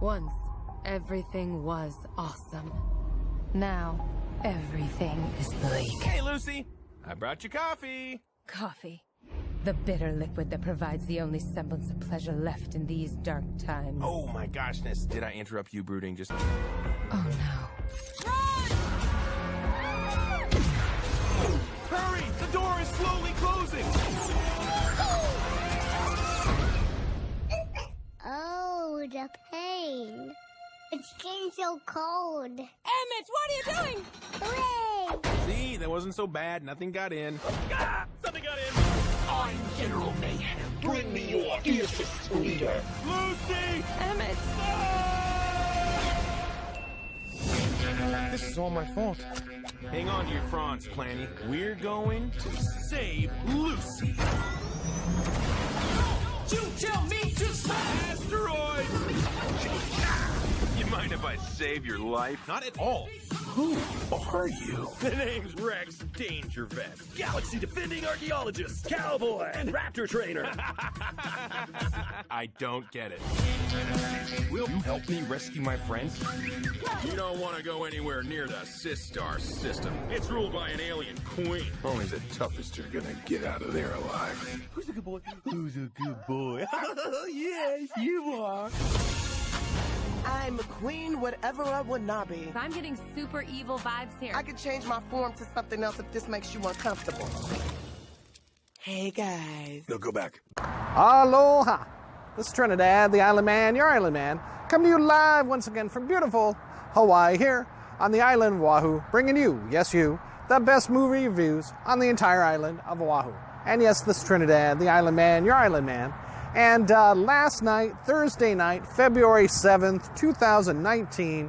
Once, everything was awesome. Now, everything is bleak. Hey, Lucy! I brought you coffee! Coffee. The bitter liquid that provides the only semblance of pleasure left in these dark times. Oh my goshness, did I interrupt you brooding just... Oh no. Hurry! The door is slowly closing! Oh, the pain. It's getting so cold. Emmet, what are you doing? Hooray! See, that wasn't so bad. Nothing got in. Ah! Something got in! I'm General Mayhem. Bring me your fiercest leader. Lucy! Emmet! This is all my fault. Hang on to your fronds, Planny. We're going to save Lucy. You tell me to smash! Asteroids! You mind if I save your life? Not at all. Who are you? The name's Rex Dangervest. Galaxy defending archaeologist, cowboy, and raptor trainer. I don't get it. Will you help me rescue my friends? You don't want to go anywhere near the Sistar system. It's ruled by an alien queen. Only the toughest are gonna get out of there alive. Who's a good boy? Who's a good boy? Yes, you are. I'm a queen, whatever I would not be. I'm getting super evil vibes here. I could change my form to something else if this makes you uncomfortable. Hey, guys. No, go back. Aloha! This is Trinidad the Island Man, your Island Man, coming to you live once again from beautiful Hawaii here on the island of Oahu, bringing you, yes you, the best movie reviews on the entire island of Oahu. And yes, this is Trinidad the Island Man, your Island Man. And last night, Thursday night, February 7th, 2019,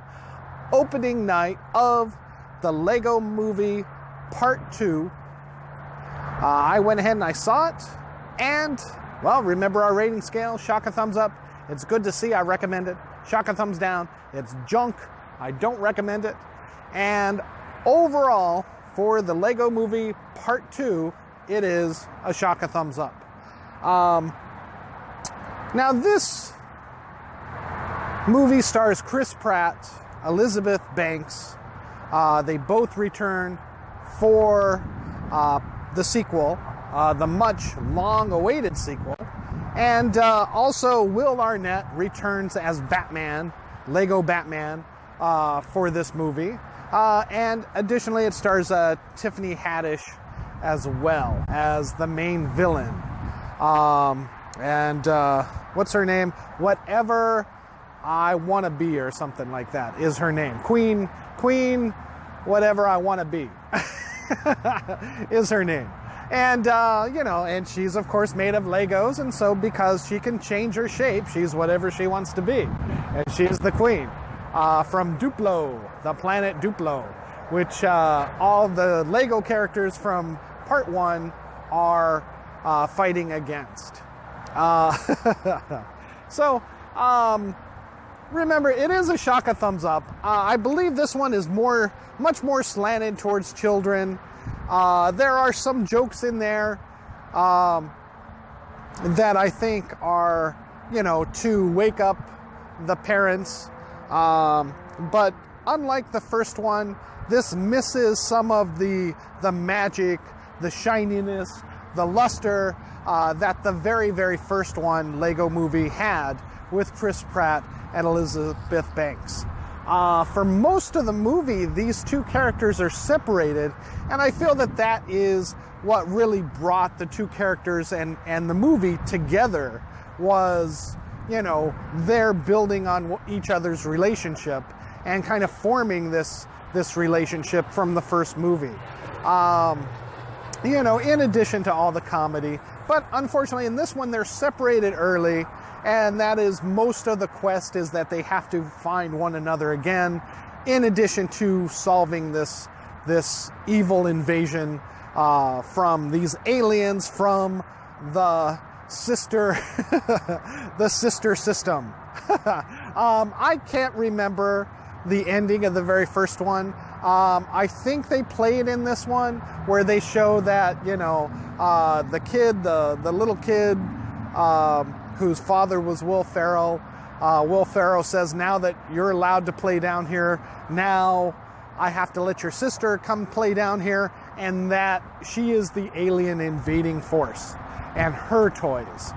opening night of the LEGO Movie Part 2. I went ahead and I saw it, and, well, remember our rating scale, shock a thumbs up. It's good to see, I recommend it. Shock a thumbs down, it's junk, I don't recommend it. And overall, for the LEGO Movie Part 2, it is a shock a thumbs up. Now, this movie stars Chris Pratt, Elizabeth Banks. They both return for the sequel, the much long-awaited sequel. And also, Will Arnett returns as Batman, Lego Batman, for this movie. And additionally, it stars Tiffany Haddish as well as the main villain. What's her name? Whatever I Want to Be or something like that is her name. Queen, whatever I want to be is her name. And, and she's, of course, made of Legos. And so because she can change her shape, she's whatever she wants to be. And she's the queen from Duplo, the planet Duplo, which all the Lego characters from Part 1 are fighting against. Remember, it is a shock a thumbs up. I believe this one is much more slanted towards children. There are some jokes in there that I think are, to wake up the parents. But unlike the first one, this misses some of the magic, the shininess, the luster that the very, very first one, Lego Movie, had with Chris Pratt and Elizabeth Banks. For most of the movie, these two characters are separated, and I feel that that is what really brought the two characters and the movie together was, they're building on each other's relationship and kind of forming this relationship from the first movie. In addition to all the comedy. But unfortunately, in this one, they're separated early, and that is most of the quest is that they have to find one another again, in addition to solving this evil invasion from these aliens from the sister system. I can't remember the ending of the very first one. I think they play it in this one where they show that, the little kid whose father was Will Ferrell, Will Ferrell says, now that you're allowed to play down here, now I have to let your sister come play down here, and that she is the alien invading force, and her toys,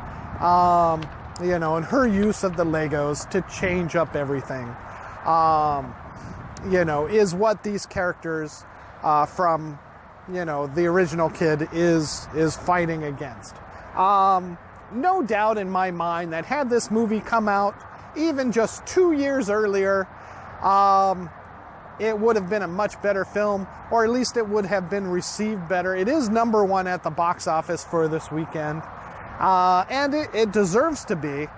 you know, and her use of the Legos to change up everything, you know, is what these characters from, you know, the original kid is fighting against. No doubt in my mind that had this movie come out even just 2 years earlier, it would have been a much better film, or at least it would have been received better. It is #1 at the box office for this weekend, and it deserves to be,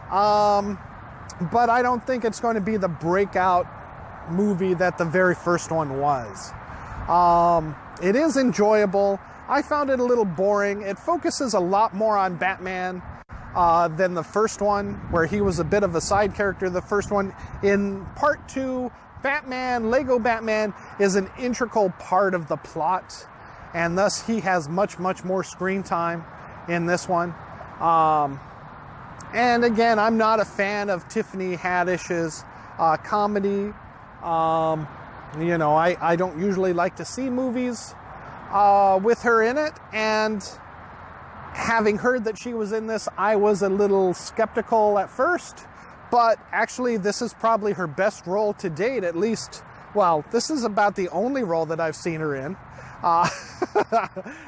but I don't think it's going to be the breakout movie that the very first one was. It is enjoyable. I found it a little boring. It focuses a lot more on Batman than the first one, where he was a bit of a side character. The first one, in part 2, Batman, Lego Batman, is an integral part of the plot, and thus he has much, much more screen time in this one. And again, I'm not a fan of Tiffany Haddish's comedy. You know, I don't usually like to see movies with her in it, and having heard that she was in this, I was a little skeptical at first, but actually this is probably her best role to date, at least. Well, this is about the only role that I've seen her in,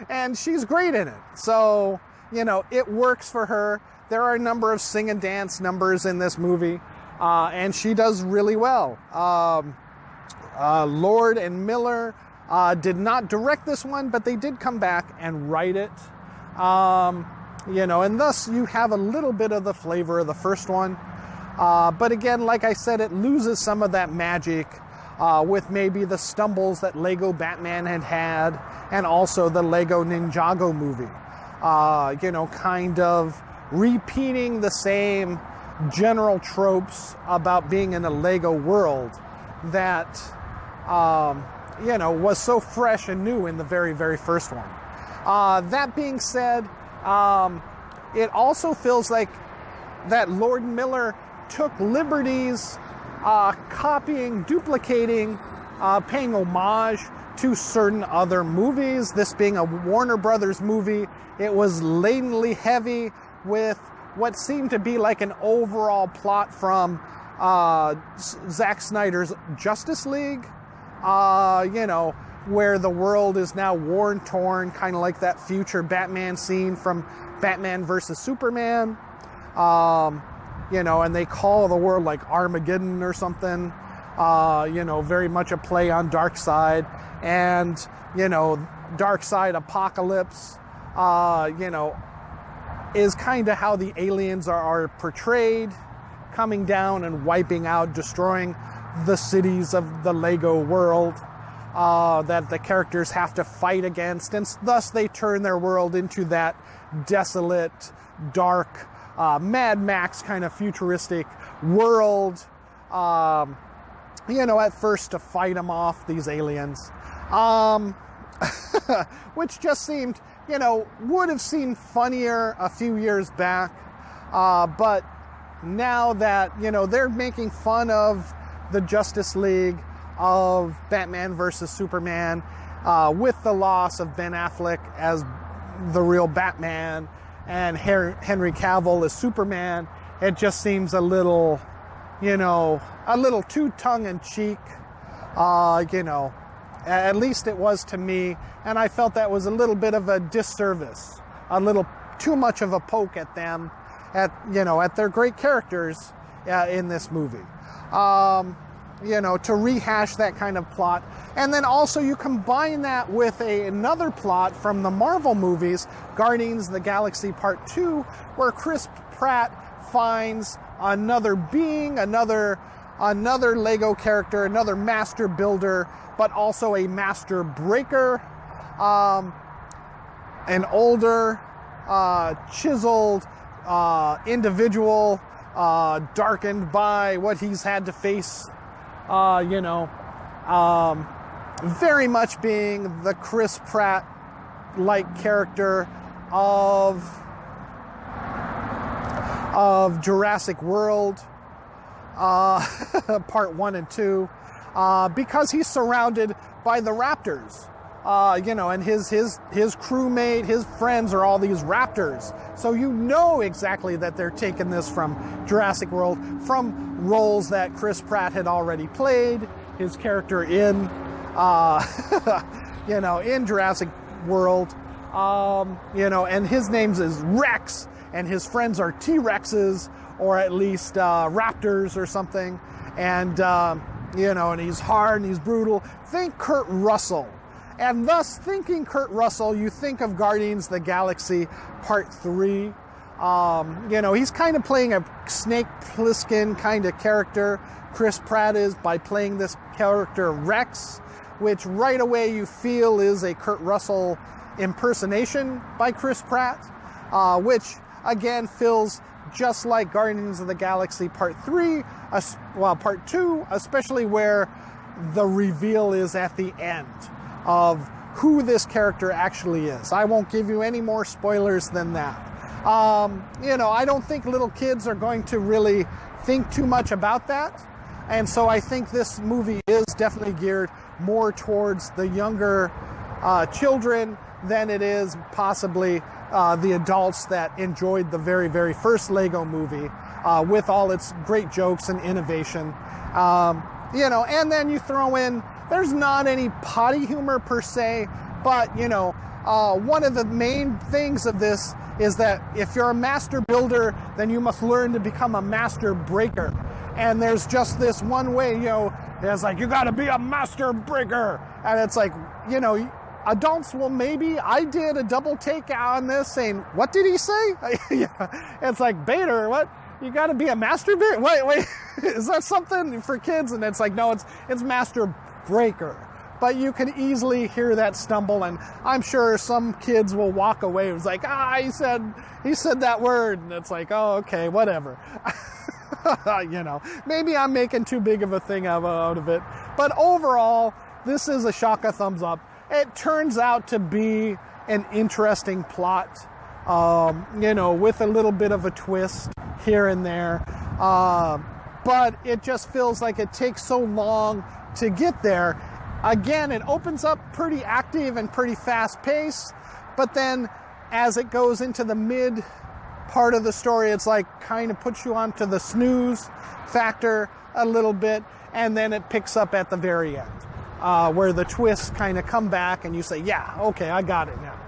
and she's great in it. So, you know, it works for her. There are a number of sing and dance numbers in this movie, and she does really well. Lord and Miller did not direct this one, but they did come back and write it. You know, and thus you have a little bit of the flavor of the first one. But again, like I said, it loses some of that magic with maybe the stumbles that Lego Batman had, and also the Lego Ninjago movie. You know, kind of repeating the same general tropes about being in a Lego world that, you know, was so fresh and new in the very, very first one. That being said, it also feels like that Lord Miller took liberties copying, duplicating, paying homage to certain other movies. This being a Warner Brothers movie, it was latently heavy with what seemed to be like an overall plot from Zack Snyder's Justice League, you know, where the world is now war-torn, kind of like that future Batman scene from Batman versus Superman. You know, and they call the world like Armageddon or something. You know, very much a play on Darkseid, and, you know, Darkseid Apocalypse, you know, is kind of how the aliens are portrayed, coming down and wiping out, destroying the cities of the Lego world that the characters have to fight against, and thus they turn their world into that desolate, dark, Mad Max kind of futuristic world, you know, at first to fight them off, these aliens, which just seemed, you know, would have seemed funnier a few years back, but now that, you know, they're making fun of the Justice League, of Batman versus Superman, with the loss of Ben Affleck as the real Batman and Henry Cavill as Superman, it just seems a little, you know, a little too tongue-in-cheek, you know, at least it was to me, and I felt that was a little bit of a disservice, a little too much of a poke at them, at, you know, at their great characters in this movie. You know, to rehash that kind of plot. And then also you combine that with another plot from the Marvel movies, Guardians of the Galaxy Part 2, where Chris Pratt finds another being, another Lego character, another master builder, but also a master breaker, an older, chiseled individual, darkened by what he's had to face, you know, very much being the Chris Pratt-like character of Jurassic World, part 1 and 2, because he's surrounded by the raptors. You know, and his crewmate, his friends are all these raptors. So you know exactly that they're taking this from Jurassic World, from roles that Chris Pratt had already played, his character in, you know, in Jurassic World. You know, and his name is Rex, and his friends are T-Rexes, or at least raptors or something. And, you know, and he's hard and he's brutal. Think Kurt Russell. And thus, thinking Kurt Russell, you think of Guardians of the Galaxy Part 3. You know, he's kind of playing a Snake Plissken kind of character. Chris Pratt is, by playing this character Rex, which right away you feel is a Kurt Russell impersonation by Chris Pratt, which again feels just like Guardians of the Galaxy Part 3, well, Part 2, especially where the reveal is at the end of who this character actually is. I won't give you any more spoilers than that. You know, I don't think little kids are going to really think too much about that. And so I think this movie is definitely geared more towards the younger children than it is possibly the adults that enjoyed the very, very first Lego movie with all its great jokes and innovation. You know, and then you throw in, there's not any potty humor per se, but, you know, one of the main things of this is that if you're a master builder, then you must learn to become a master breaker. And there's just this one way, you know, it's like, you gotta be a master breaker. And it's like, you know, adults will maybe, I did a double take on this saying, what did he say? It's like, Bader, what? You gotta be a master breaker? Wait, is that something for kids? And it's like, no, it's master breaker. But you can easily hear that stumble, and I'm sure some kids will walk away. It was like, he said that word, and it's like, oh, okay, whatever. You know, maybe I'm making too big of a thing out of it. But overall, this is a Shaka thumbs up. It turns out to be an interesting plot, you know, with a little bit of a twist here and there. But it just feels like it takes so long to get there. Again, it opens up pretty active and pretty fast paced, but then as it goes into the mid part of the story, it's like kind of puts you onto the snooze factor a little bit, and then it picks up at the very end, where the twists kind of come back and you say, yeah, okay, I got it now.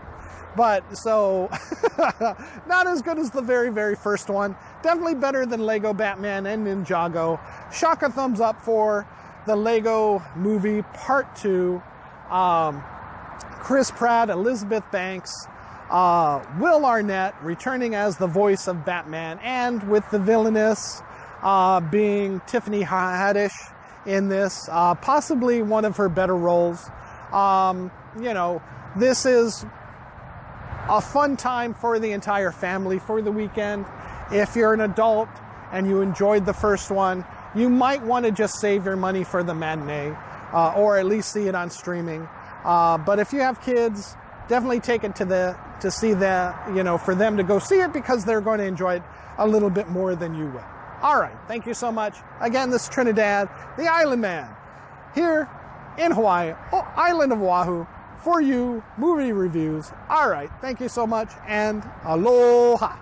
But so, not as good as the very, very first one. Definitely better than Lego Batman and Ninjago. Shaka thumbs up for the Lego Movie Part 2. Chris Pratt, Elizabeth Banks, Will Arnett returning as the voice of Batman, and with the villainess being Tiffany Haddish in this, possibly one of her better roles. You know, this is a fun time for the entire family for the weekend. If you're an adult and you enjoyed the first one, you might want to just save your money for the matinee, or at least see it on streaming. But if you have kids, definitely take it to see that, you know, for them to go see it, because they're going to enjoy it a little bit more than you will. All right, thank you so much. Again, this is Trinidad the Island Man, here in Hawaii, island of Oahu, for you, movie reviews. All right, thank you so much, and aloha.